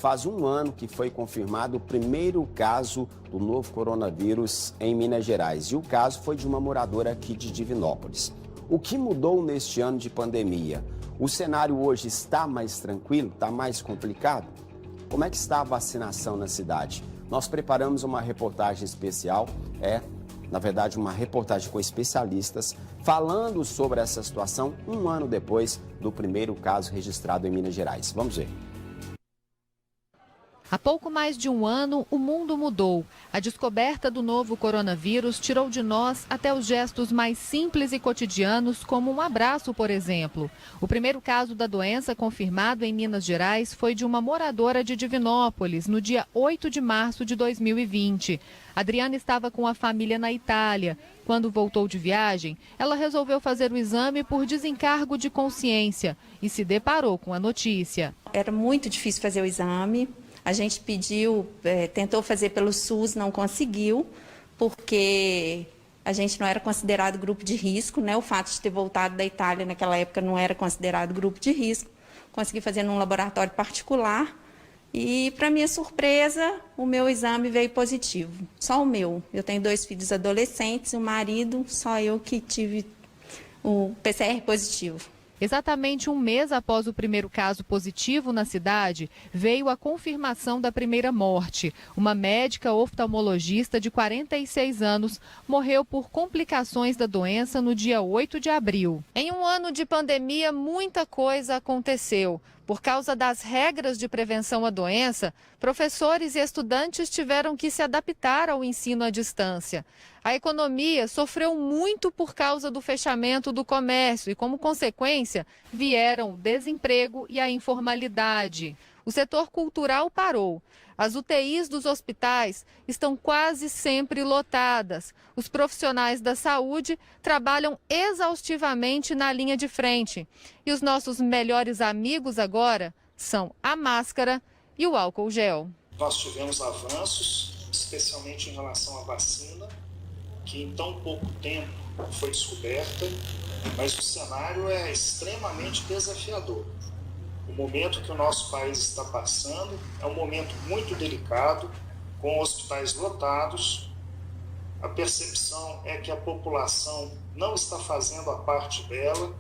faz um ano que foi confirmado o primeiro caso do novo coronavírus em Minas Gerais. E o caso foi de uma moradora aqui de Divinópolis. O que mudou neste ano de pandemia? O cenário hoje está mais tranquilo? Está mais complicado? Como é que está a vacinação na cidade? Nós preparamos uma reportagem especial, na verdade, uma reportagem com especialistas falando sobre essa situação um ano depois do primeiro caso registrado em Minas Gerais. Vamos ver. Há pouco mais de um ano, o mundo mudou. A descoberta do novo coronavírus tirou de nós até os gestos mais simples e cotidianos, como um abraço, por exemplo. O primeiro caso da doença confirmado em Minas Gerais foi de uma moradora de Divinópolis, no dia 8 de março de 2020. Adriana estava com a família na Itália. Quando voltou de viagem, ela resolveu fazer o exame por desencargo de consciência e se deparou com a notícia. Era muito difícil fazer o exame. A gente pediu, tentou fazer pelo SUS, não conseguiu, porque a gente não era considerado grupo de risco, né? O fato de ter voltado da Itália naquela época não era considerado grupo de risco. Consegui fazer num laboratório particular e, para minha surpresa, o meu exame veio positivo. Só o meu. Eu tenho 2 filhos adolescentes, o marido, só eu que tive o PCR positivo. Exatamente um mês após o primeiro caso positivo na cidade, veio a confirmação da primeira morte. Uma médica oftalmologista de 46 anos morreu por complicações da doença no dia 8 de abril. Em um ano de pandemia, muita coisa aconteceu. Por causa das regras de prevenção à doença, professores e estudantes tiveram que se adaptar ao ensino à distância. A economia sofreu muito por causa do fechamento do comércio e, como consequência, vieram o desemprego e a informalidade. O setor cultural parou. As UTIs dos hospitais estão quase sempre lotadas. Os profissionais da saúde trabalham exaustivamente na linha de frente. E os nossos melhores amigos agora são a máscara e o álcool gel. Nós tivemos avanços, especialmente em relação à vacina, que em tão pouco tempo foi descoberta, mas o cenário é extremamente desafiador. O momento que o nosso país está passando é um momento muito delicado, com hospitais lotados. A percepção é que a população não está fazendo a parte dela,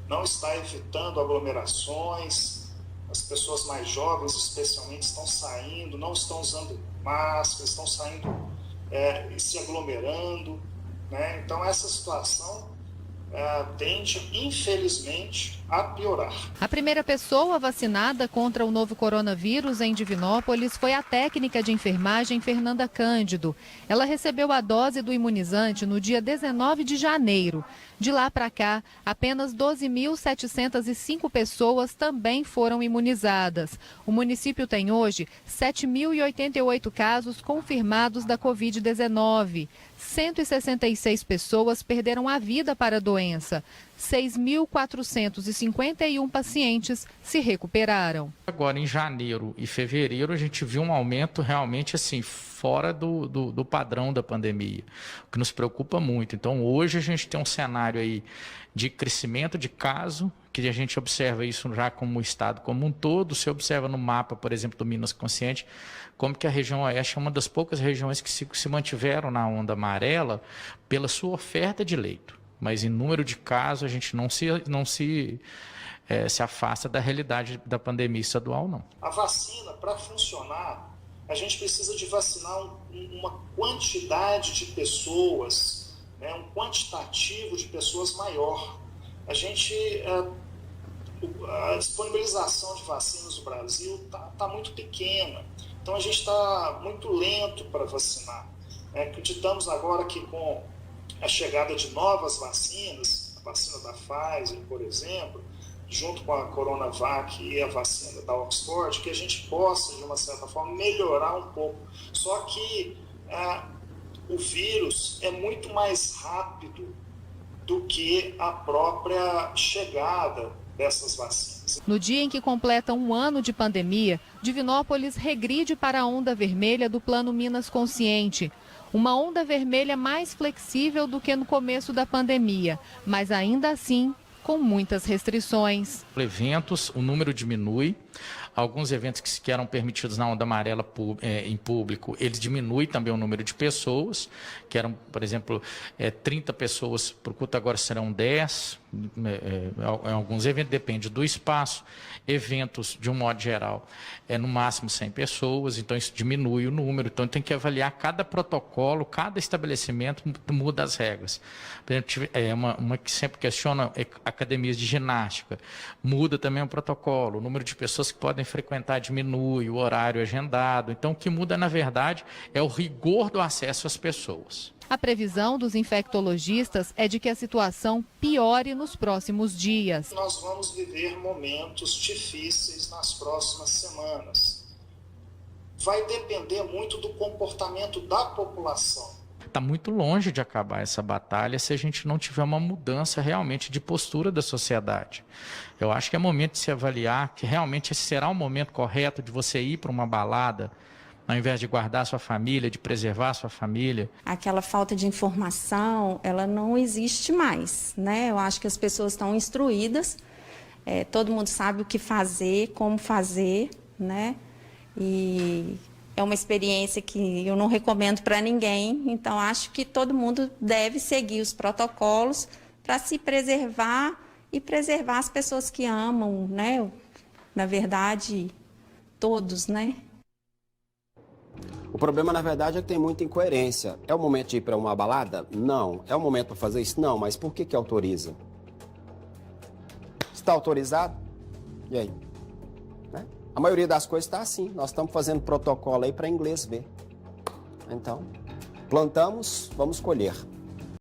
não está evitando aglomerações. As pessoas mais jovens, especialmente, estão saindo, não estão usando máscara, estão saindo e se aglomerando, né? Então, essa situação tende, infelizmente, a piorar. A primeira pessoa vacinada contra o novo coronavírus em Divinópolis foi a técnica de enfermagem Fernanda Cândido. Ela recebeu a dose do imunizante no dia 19 de janeiro. De lá para cá, apenas 12.705 pessoas também foram imunizadas. O município tem hoje 7.088 casos confirmados da Covid-19. 166 pessoas perderam a vida para a doença. 6.451 pacientes se recuperaram. Agora, em janeiro e fevereiro, a gente viu um aumento realmente assim, fora do padrão da pandemia, o que nos preocupa muito. Então, hoje a gente tem um cenário aí de crescimento de caso, que a gente observa isso já como o estado como um todo. Se observa no mapa, por exemplo, do Minas Consciente, como que a região oeste é uma das poucas regiões que se mantiveram na onda amarela pela sua oferta de leito. Mas em número de casos, a gente não se afasta da realidade da pandemia estadual, não. A vacina, para funcionar, a gente precisa de vacinar uma quantidade de pessoas, né, um quantitativo de pessoas maior. A disponibilização de vacinas no Brasil está muito pequena, então a gente está muito lento para vacinar. Acreditamos agora que com a chegada de novas vacinas, a vacina da Pfizer, por exemplo, junto com a Coronavac e a vacina da Oxford, que a gente possa, de uma certa forma, melhorar um pouco. Só que o vírus é muito mais rápido do que a própria chegada dessas vacinas. No dia em que completa um ano de pandemia, Divinópolis regride para a onda vermelha do Plano Minas Consciente. Uma onda vermelha mais flexível do que no começo da pandemia, mas ainda assim com muitas restrições. Eventos, o número diminui, Alguns eventos que eram permitidos na onda amarela em público, eles diminuem também o número de pessoas, que eram, por exemplo, 30 pessoas por culto, agora serão 10. Em alguns eventos, depende do espaço. Eventos, de um modo geral, no máximo 100 pessoas, então isso diminui o número. Então tem que avaliar cada protocolo, cada estabelecimento muda as regras. Por exemplo, uma que sempre questiona academias de ginástica, muda também o protocolo, o número de pessoas que podem frequentar diminui, o horário agendado. Então o que muda, na verdade, é o rigor do acesso às pessoas. A previsão dos infectologistas é de que a situação piore nos próximos dias. Nós vamos viver momentos difíceis nas próximas semanas. Vai depender muito do comportamento da população. Está muito longe de acabar essa batalha se a gente não tiver uma mudança realmente de postura da sociedade. Eu acho que é momento de se avaliar que realmente esse será o momento correto de você ir para uma balada, ao invés de guardar sua família, de preservar sua família. Aquela falta de informação, ela não existe mais, né? Eu acho que as pessoas estão instruídas, todo mundo sabe o que fazer, como fazer, né? E é uma experiência que eu não recomendo para ninguém, então acho que todo mundo deve seguir os protocolos para se preservar e preservar as pessoas que amam, né? Na verdade, todos, né? O problema, na verdade, é que tem muita incoerência. É o momento de ir para uma balada? Não. É o momento para fazer isso? Não. Mas por que autoriza? Está autorizado? E aí? Né? A maioria das coisas está assim. Nós estamos fazendo protocolo aí para inglês ver. Então, plantamos, vamos colher.